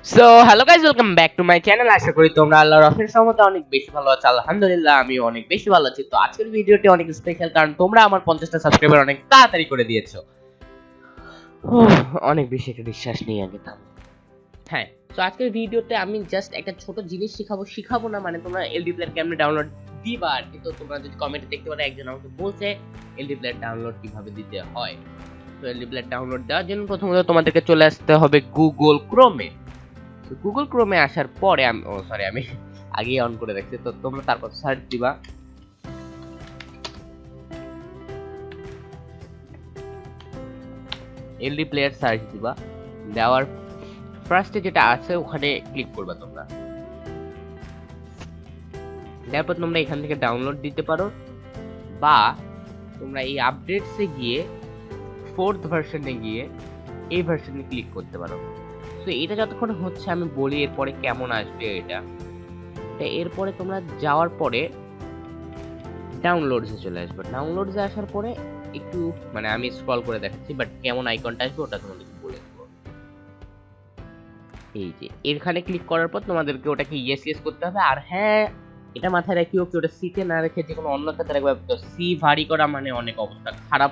So hello guys, welcome back to my channel. আশা করি তোমরা আল্লাহর রহমতে সহমতে অনেক বেশি ভালো আছো। আলহামদুলিল্লাহ আমি অনেক বেশি ভালো আছি। তো আজকের ভিডিওটি অনেক স্পেশাল, কারণ তোমরা আমার 50টা সাবস্ক্রাইবার অনেক তাড়াতাড়ি করে দিয়েছো। অনেক বেশি একটা নিঃশ্বাস নিয়ে আগে থাম। হ্যাঁ, তো আজকের ভিডিওতে আমি জাস্ট একটা ছোট জিনিস শিখাবো না, মানে তোমরা এলডি প্লেয়ার কেমনে ডাউনলোড দিবা আর কি। তো তোমরা যদি কমেন্টে দেখতে পারো, একজন আমাকে বলছে এলডি প্লেয়ার ডাউনলোড কিভাবে দিতে হয়। তো এলডি প্লেয়ার ডাউনলোড দেওয়ার জন্য প্রথমত তোমাদেরকে চলে আসতে হবে গুগল ক্রোমে। গুগল ক্রোমে আসার পরে আমি আগেই অন করে রাখছি। তো তোমরা তারপর সার্চ দিবা এলডি প্লেয়ার, সার্চ দিবা। দেওয়ার ফার্স্টে যেটা আছে ওখানে ক্লিক করবা তোমরা। তারপর তোমরা এখান থেকে ডাউনলোড দিতে পারো, বা তোমরা এই আপডেটসে গিয়ে ফোর্থ ভার্সনে গিয়ে এই ভার্সনে ক্লিক করতে পারো। তো এটা যতক্ষণ হচ্ছে আমি বলি এরপরে কেমন আসবে এটা। এরপরে তোমরা যাওয়ার পরে ডাউনলোডসে চলে আসবে। ডাউনলোডসে আসার পরে একটু মানে আমি স্ক্রল করে দেখাচ্ছি, বাট কেমন আইকনটা আসবে ওটা তোমাদেরকে বলে দেবো। এই যে এখানে ক্লিক করার পর তোমাদেরকে ওটাকে ইয়েস ইয়েস করতে হবে। আর হ্যাঁ, এটা মাথায় রাখিও কি ওটা সিতে না রেখে যে কোনো অন্য খাতে রাখবে। তো সি ভারী করা মানে অনেক অবস্থা খারাপ।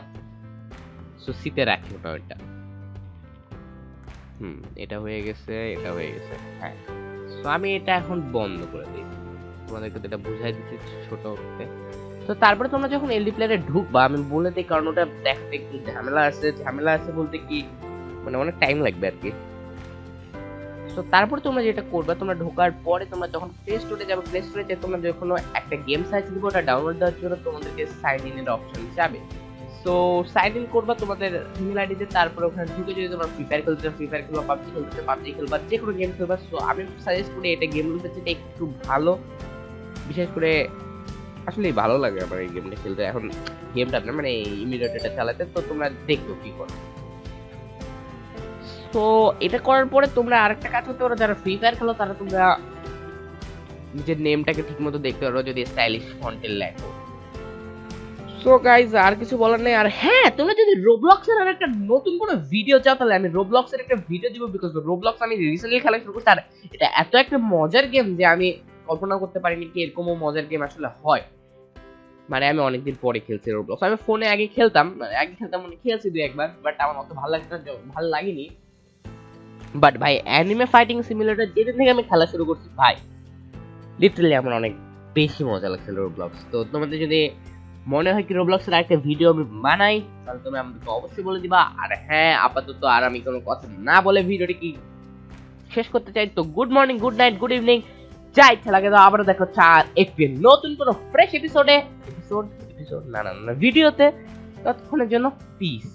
সো সিতে রাখি ওটা। এটা হয়ে গেছে, এটা হয়ে গেছে। হ্যাঁ, সো আমি এটা এখন বন্ধ করে দিই। তোমাদেরকে এটা বুঝাই দিচ্ছি ছোট করতে। তো তারপরে তোমরা যখন এলডি প্লেয়ারে ঢুকবা, আমি বলে দিই, কারণ ওটা দেখতে একটু ঝামেলা আছে বলতে কি মানে অনেক টাইম লাগবে আর কি। তো তারপর তোমরা যেটা করবে, তোমরা ঢোকার পরে তোমরা যখন প্লে স্টোরে যাবে, প্লে স্টোরে যে তোমরা যখন একটা গেম সার্চ দিবে, ওটা ডাউনলোড দেওয়ার জন্য তোমাদেরকে সাইন ইন এর অপশন যাবে। তো সাইন ইন করবা তোমাদের ইমেল আইডিতে। তারপর ওখানে ঢুকে যদি তোমরা ফ্রি ফায়ার খেলতে ফ্রি ফায়ার খেলবা, পাবজি খেলতে পাবজি খেলবা, যে কোনো গেম খেলবা। সো আমি সাজেস্ট করি এটা গেমগুলোতে যেটা একটু ভালো, বিশেষ করে আসলে ভালো লাগে আমার এই গেমটা খেলতে। এখন গেমটা না মানে ইমিডিয়েটটা চালাতে। তো তোমরা দেখো কি করো। তো এটা করার পরে তোমরা আরেকটা কাজ করতে পারো, যারা ফ্রি ফায়ার খেলো তারা তোমরা নিজের নেমটাকে ঠিকমতো দেখতে পারো যদি স্টাইলিশ ফন্টে লেখো। সো গাইজ আর কিছু বলার নেই। আর হ্যাঁ, তোমরা যদি রোবলক্স এর একটা নতুন কোনো ভিডিও চাও, তাহলে আমি রোবলক্স এর একটা ভিডিও দিব, বিকজ রোবলক্স আমি রিসেন্টলি খেলা শুরু করছি। আর এটা এত একটা মজার গেম যে আমি কল্পনা করতে পারিনি কি এরকমও মজার গেম আসলে হয়। মানে আমি অনেকদিন পরে খেলছি রোবলক্স। আমি ফোনে আগে খেলতাম মানে খেলছি দুই একবার, বাট আমার অত ভালো লাগেনি। বাট ভাই অ্যানিমে ফাইটিং সিমুলেটর যেদিন থেকে আমি খেলা শুরু করছি ভাই, লিটারালি আমার অনেক বেশি মজা লাগছে রোবলক্স। তো তোমাদের যদি মনে হয় কি রোবলক্সের একটা ভিডিও আমি বানাই, তাহলে তুমি আমাকে অবশ্যই বলে দিবা। আর হ্যাঁ, আপাতত আর আমি কোনো কথা না বলে ভিডিওটি কি শেষ করতে চাই। তো good morning, good night, good evening, যা ইচ্ছা লাগে। তো আবার দেখো চার একটি নতুন কোনো ফ্রেশ এপিসোড না ভিডিওতে। ততক্ষণের জন্য পিস।